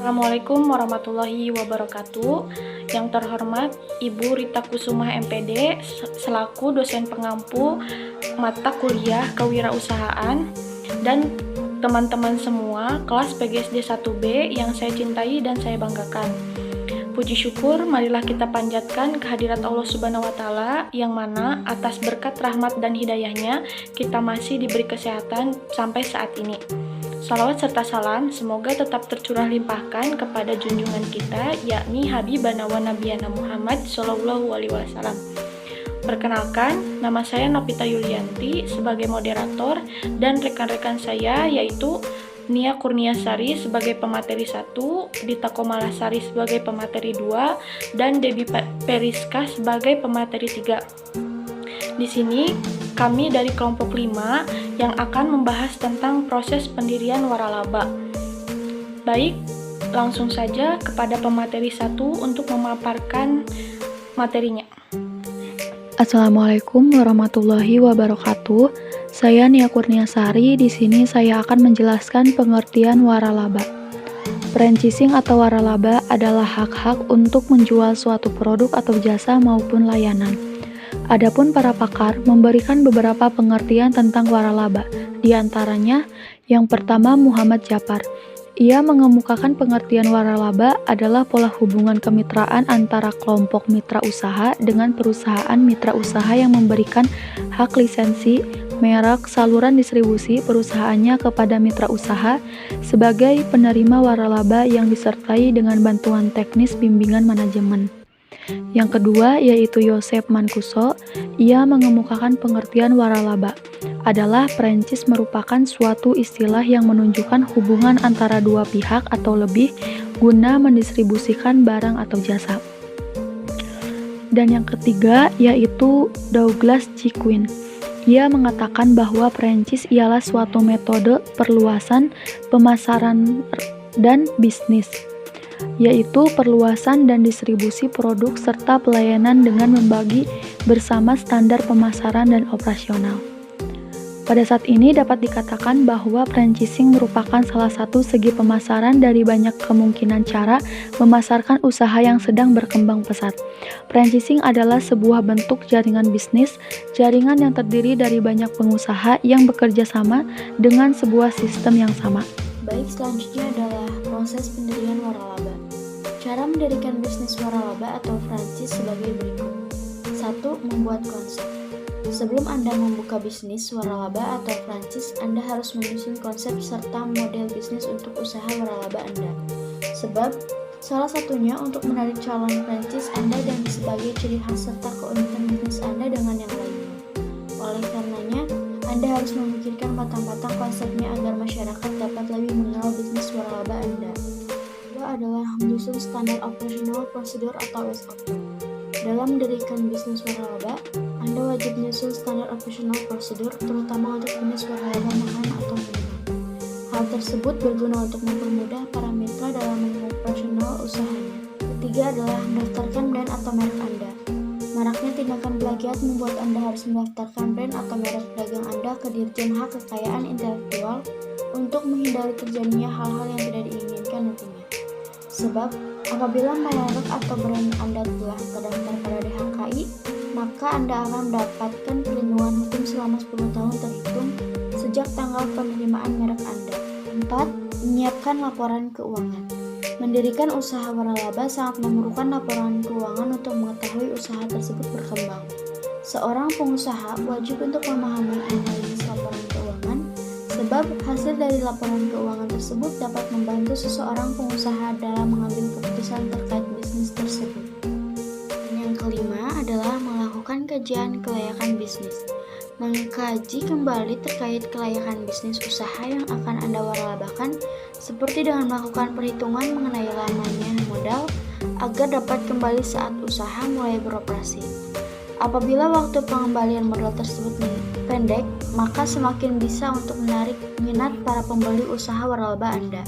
Assalamualaikum warahmatullahi wabarakatuh. Yang terhormat Ibu Rita Kusumah MPD selaku dosen pengampu mata kuliah kewirausahaan dan teman-teman semua kelas PGSD 1B yang saya cintai dan saya banggakan. Puji syukur marilah kita panjatkan kehadirat Allah Subhanahu wa taala yang mana atas berkat rahmat dan hidayahnya kita masih diberi kesehatan sampai saat ini. Salawat serta salam semoga tetap tercurah limpahkan kepada junjungan kita, yakni Habibana wa Nabiyana Muhammad Sallallahu Alaihi Wasallam. Perkenalkan, nama saya Nopita Yulianti sebagai moderator dan rekan-rekan saya yaitu Nia Kurniasari sebagai pemateri 1, Dita Komalasari sebagai pemateri 2, dan Debbie Periska sebagai pemateri 3. Di sini kami dari kelompok 5 yang akan membahas tentang proses pendirian waralaba. Baik, langsung saja kepada pemateri 1 untuk memaparkan materinya. Assalamualaikum warahmatullahi wabarakatuh. Saya Nia Kurniasari. Di sini saya akan menjelaskan pengertian waralaba. Franchising atau waralaba adalah hak-hak untuk menjual suatu produk atau jasa maupun layanan. Adapun para pakar memberikan beberapa pengertian tentang waralaba. Di antaranya, yang pertama Muhammad Japar. Ia mengemukakan pengertian waralaba adalah pola hubungan kemitraan antara kelompok mitra usaha dengan perusahaan mitra usaha yang memberikan hak lisensi, merek, saluran distribusi perusahaannya kepada mitra usaha sebagai penerima waralaba yang disertai dengan bantuan teknis bimbingan manajemen. Yang kedua yaitu Yosef Mancuso. Ia mengemukakan pengertian waralaba adalah franchise merupakan suatu istilah yang menunjukkan hubungan antara dua pihak atau lebih guna mendistribusikan barang atau jasa. Dan yang ketiga yaitu Douglas G. Quinn. Ia mengatakan bahwa franchise ialah suatu metode perluasan pemasaran dan bisnis, yaitu perluasan dan distribusi produk serta pelayanan dengan membagi bersama standar pemasaran dan operasional. Pada saat ini dapat dikatakan bahwa franchising merupakan salah satu segi pemasaran dari banyak kemungkinan cara memasarkan usaha yang sedang berkembang pesat. Franchising adalah sebuah bentuk jaringan bisnis, jaringan yang terdiri dari banyak pengusaha yang bekerja sama dengan sebuah sistem yang sama. Baik, selanjutnya adalah proses pendirian waralaba. Cara mendirikan bisnis waralaba atau franchise sebagai berikut. 1. Membuat konsep. Sebelum Anda membuka bisnis waralaba atau franchise, Anda harus menyusun konsep serta model bisnis untuk usaha waralaba Anda. Sebab, salah satunya untuk menarik calon franchise Anda dan sebagai ciri khas serta keunikan bisnis Anda dengan yang lainnya. Oleh karenanya, Anda harus memikirkan matang-matang konsepnya agar masyarakat dapat lebih mengenal bisnis waralaba Anda. Kedua adalah menyusun standar operational procedure atau SOP. Dalam mendirikan bisnis waralaba, Anda wajib menyusun standar operational procedure terutama untuk jenis waralaba makan atau minuman. Hal tersebut berguna untuk mempermudah para mitra dalam mengoperasional usahanya. Ketiga adalah mendaftarkan brand atau merek Anda. Maraknya tindakan plagiat membuat Anda harus mendaftarkan brand atau merek dagang Anda ke Dirjen Hak Kekayaan Intelektual untuk menghindari terjadinya hal-hal yang tidak diinginkan nantinya. Sebab, apabila merek atau brand Anda telah terdaftar pada DHKI, maka Anda akan mendapatkan perlindungan hukum selama 10 tahun terhitung sejak tanggal penerimaan merek Anda. 4. Menyiapkan laporan keuangan. Mendirikan usaha waralaba sangat memerlukan laporan keuangan untuk mengetahui usaha tersebut berkembang. Seorang pengusaha wajib untuk memahami analisis laporan keuangan, sebab hasil dari laporan keuangan tersebut dapat membantu seseorang pengusaha dalam mengambil keputusan terkait bisnis tersebut. Dan yang kelima adalah melakukan kajian kelayakan bisnis. Mengkaji kembali terkait kelayakan bisnis usaha yang akan Anda waralabakan, seperti dengan melakukan perhitungan mengenai lamanya modal agar dapat kembali saat usaha mulai beroperasi. Apabila waktu pengembalian modal tersebut pendek, maka semakin bisa untuk menarik minat para pembeli usaha waralaba Anda.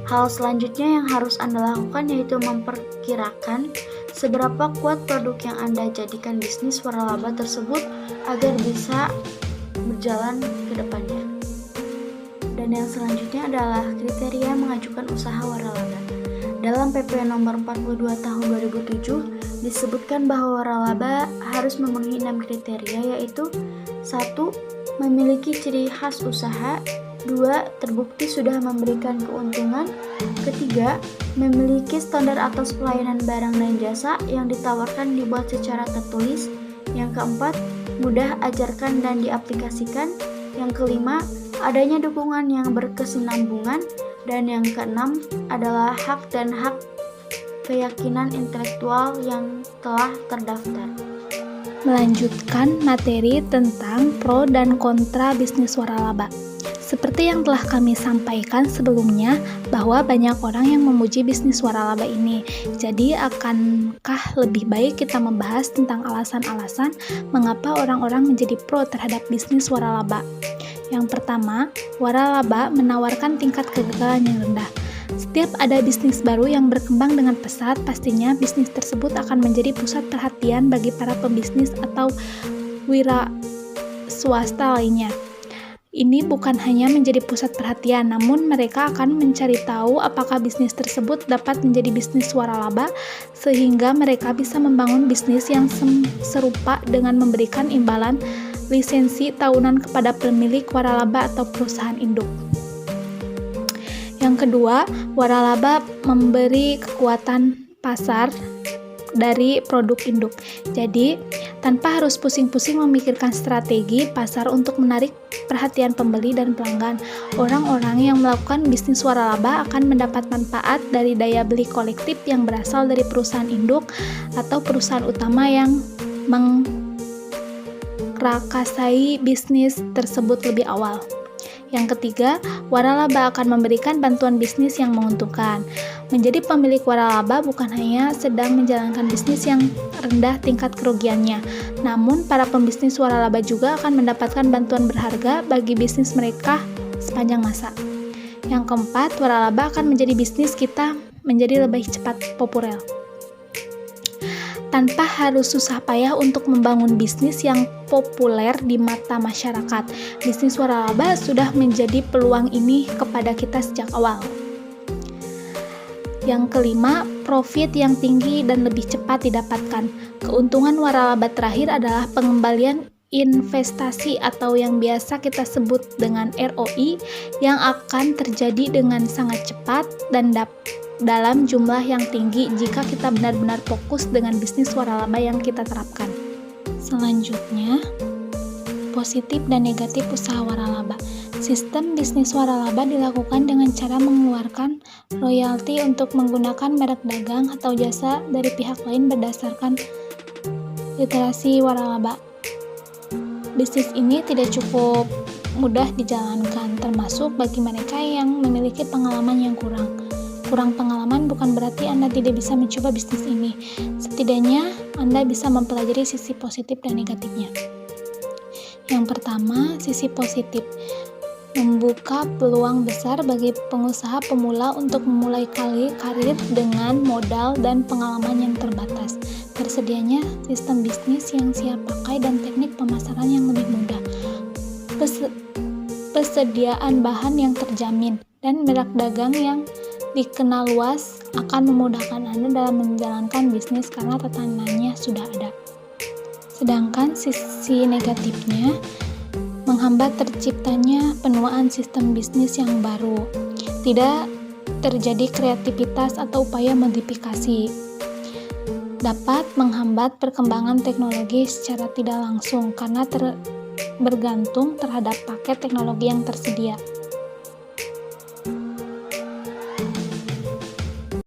Hal selanjutnya yang harus Anda lakukan yaitu memperkirakan seberapa kuat produk yang Anda jadikan bisnis waralaba tersebut agar bisa berjalan ke depannya. Dan yang selanjutnya adalah kriteria mengajukan usaha waralaba. Dalam PP nomor 42 tahun 2007 disebutkan bahwa waralaba harus memenuhi 6 kriteria, yaitu 1. Memiliki ciri khas usaha. 2. Terbukti sudah memberikan keuntungan. Ketiga, memiliki standar atas pelayanan barang dan jasa yang ditawarkan dibuat secara tertulis. Yang keempat, mudah ajarkan dan diaplikasikan. Yang kelima, adanya dukungan yang berkesinambungan. Dan yang keenam adalah hak dan hak keyakinan intelektual yang telah terdaftar. Melanjutkan materi tentang pro dan kontra bisnis waralaba. Seperti yang telah kami sampaikan sebelumnya, bahwa banyak orang yang memuji bisnis waralaba ini. Jadi, akankah lebih baik kita membahas tentang alasan-alasan mengapa orang-orang menjadi pro terhadap bisnis waralaba? Yang pertama, waralaba menawarkan tingkat kegagalan yang rendah. Setiap ada bisnis baru yang berkembang dengan pesat, pastinya bisnis tersebut akan menjadi pusat perhatian bagi para pembisnis atau wira swasta lainnya. Ini bukan hanya menjadi pusat perhatian, namun mereka akan mencari tahu apakah bisnis tersebut dapat menjadi bisnis waralaba, sehingga mereka bisa membangun bisnis yang serupa dengan memberikan imbalan lisensi tahunan kepada pemilik waralaba atau perusahaan induk. Yang kedua, waralaba memberi kekuatan pasar dari produk induk. Jadi, tanpa harus pusing-pusing memikirkan strategi pasar untuk menarik perhatian pembeli dan pelanggan, orang-orang yang melakukan bisnis waralaba akan mendapat manfaat dari daya beli kolektif yang berasal dari perusahaan induk atau perusahaan utama yang mengrakasai bisnis tersebut lebih awal. Yang ketiga, waralaba akan memberikan bantuan bisnis yang menguntungkan. Menjadi pemilik waralaba bukan hanya sedang menjalankan bisnis yang rendah tingkat kerugiannya, namun para pembisnis waralaba juga akan mendapatkan bantuan berharga bagi bisnis mereka sepanjang masa. Yang keempat, waralaba akan menjadi bisnis kita menjadi lebih cepat populer. Tanpa harus susah payah untuk membangun bisnis yang populer di mata masyarakat, bisnis waralaba sudah menjadi peluang ini kepada kita sejak awal. Yang kelima, profit yang tinggi dan lebih cepat didapatkan. Keuntungan waralaba terakhir adalah pengembalian investasi atau yang biasa kita sebut dengan ROI yang akan terjadi dengan sangat cepat dan dalam jumlah yang tinggi jika kita benar-benar fokus dengan bisnis waralaba yang kita terapkan. Selanjutnya, positif dan negatif usaha waralaba. Sistem bisnis waralaba dilakukan dengan cara mengeluarkan royalti untuk menggunakan merek dagang atau jasa dari pihak lain berdasarkan literasi waralaba. Bisnis ini tidak cukup mudah dijalankan, termasuk bagi mereka yang memiliki pengalaman yang kurang. Kurang pengalaman bukan berarti Anda tidak bisa mencoba bisnis ini. Setidaknya, Anda bisa mempelajari sisi positif dan negatifnya. Yang pertama, sisi positif. Membuka peluang besar bagi pengusaha pemula untuk memulai karir dengan modal dan pengalaman yang terbatas. Tersedianya sistem bisnis yang siap pakai dan teknik pemasaran yang lebih mudah. Persediaan bahan yang terjamin dan merek dagang yang dikenal luas akan memudahkan Anda dalam menjalankan bisnis karena tetangganya sudah ada. Sedangkan sisi negatifnya menghambat terciptanya penuaan sistem bisnis yang baru. Tidak terjadi kreativitas atau upaya modifikasi. Dapat menghambat perkembangan teknologi secara tidak langsung karena bergantung terhadap paket teknologi yang tersedia.